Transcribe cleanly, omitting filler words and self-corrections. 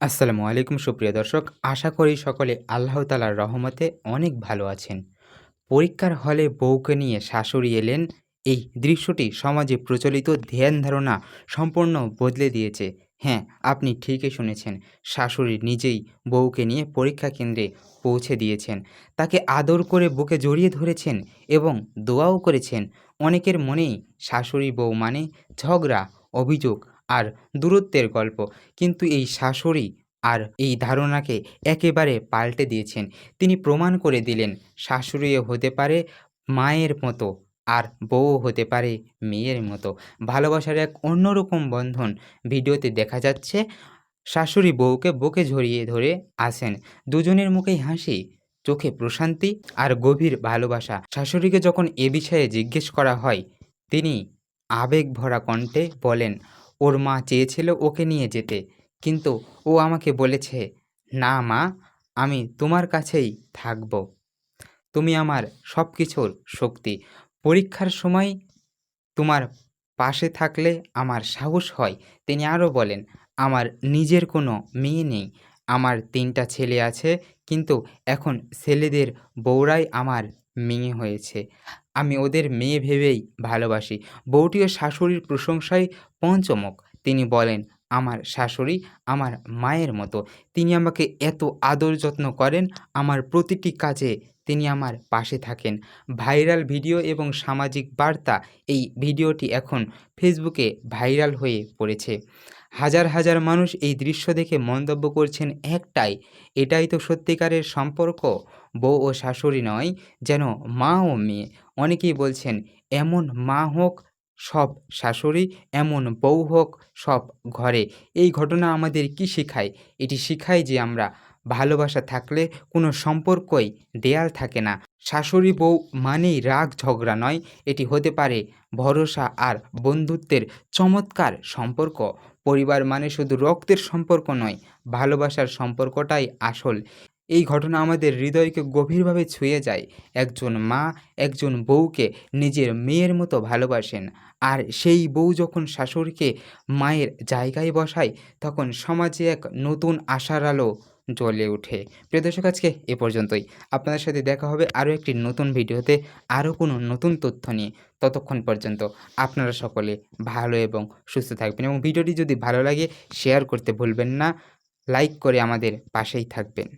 আসসালামু আলাইকুম সুপ্রিয় দর্শক, আশা করি সকলে আল্লাহ তাআলার রহমতে অনেক ভালো আছেন। পরীক্ষার হলে বউকে নিয়ে শাশুড়ি এলেন, এই দৃশ্যটি সমাজে প্রচলিত ধ্যান ধারণা সম্পূর্ণ বদলে দিয়েছে। হ্যাঁ, আপনি ঠিকই শুনেছেন, শাশুড়ি নিজেই বউকে নিয়ে পরীক্ষা কেন্দ্রে পৌঁছে দিয়েছেন, তাকে আদর করে বুকে জড়িয়ে ধরেছেন এবং দোয়াও করেছেন। অনেকের মনেই শাশুড়ি বউ মানে ঝগড়া, অভিযোগ আর দূরত্বের গল্প, কিন্তু এই শাশুড়ি আর এই ধারণাকে একেবারে পাল্টে দিয়েছেন। তিনি প্রমাণ করে দিলেন শাশুড়িও হতে পারে মায়ের মতো, আর বউও হতে পারে মেয়ের মতো। ভালোবাসার এক অন্যরকম বন্ধন ভিডিওতে দেখা যাচ্ছে। শাশুড়ি বউকে বুকে জড়িয়ে ধরে আসেন, দুজনের মুখেই হাসি, চোখে প্রশান্তি আর গভীর ভালোবাসা। শাশুড়িকে যখন এ বিষয়ে জিজ্ঞেস করা হয়, তিনি আবেগ ভরা কণ্ঠে বলেন, ওর মা চেয়েছিল ওকে নিয়ে যেতে, কিন্তু ও আমাকে বলেছে, না মা, আমি তোমার কাছেই থাকব। তুমি আমার সব কিছুর শক্তি। পরীক্ষার সময় তোমার পাশে থাকলে আমার সাহস হয়। তিনি আরও বলেন, আমার নিজের কোনো মেয়ে নেই। আমার ৩ টা ছেলে আছে, কিন্তু এখন ছেলেদের বউরাই আমার মেয়ে হয়েছে। আমি ওদের মেয়ে ভেবেই ভালোবাসি। বউটিও শাশুড়ির প্রশংসায় পঞ্চমুখ। তিনি বলেন, আমার শাশুড়ি আমার মায়ের মতো। তিনি আমাকে এত আদর যত্ন করেন, আমার প্রতিটি কাজে তিনি আমার পাশে থাকেন। ভাইরাল ভিডিও এবং সামাজিক বার্তা, এই ভিডিওটি এখন ফেসবুকে ভাইরাল হয়ে পড়েছে। হাজার হাজার মানুষ এই দৃশ্য দেখে মন্তব্য করছেন একটাই, এটাই তো সত্যিকারের সম্পর্ক। বউ ও শাশুড়ি নয়, যেন মা ও মেয়ে। অনেকেই বলছেন, এমন মা হোক সব শাশুড়ি, এমন বউ হোক সব ঘরে। এই ঘটনা আমাদের কি শেখায়? এটি শেখায় যে আমরা ভালোবাসা থাকলে কোনো সম্পর্কই দেয়াল থাকে না। শাশুড়ি বউ মানেই রাগ ঝগড়া নয়, এটি হতে পারে ভরসা আর বন্ধুত্বের চমৎকার সম্পর্ক। পরিবার মানে শুধু রক্তের সম্পর্ক নয়, ভালোবাসার সম্পর্কটাই আসল। এই ঘটনা আমাদের হৃদয়কে গভীরভাবে ছুঁয়ে যায়। একজন মা একজন বউকে নিজের মেয়ের মতো ভালোবাসেন, আর সেই বউ যখন শাশুড়িকে মায়ের জায়গায় বসায়, তখন সমাজে এক নতুন আশার আলো জ্বলে ওঠে। প্রিয় দর্শক, আজকে এ পর্যন্তই। আপনাদের সাথে দেখা হবে আরও একটি নতুন ভিডিওতে, আরও কোনো নতুন তথ্য নিয়ে। ততক্ষণ পর্যন্ত আপনারা সকলে ভালো এবং সুস্থ থাকবেন, এবং ভিডিওটি যদি ভালো লাগে শেয়ার করতে ভুলবেন না, লাইক করে আমাদের পাশেই থাকবেন।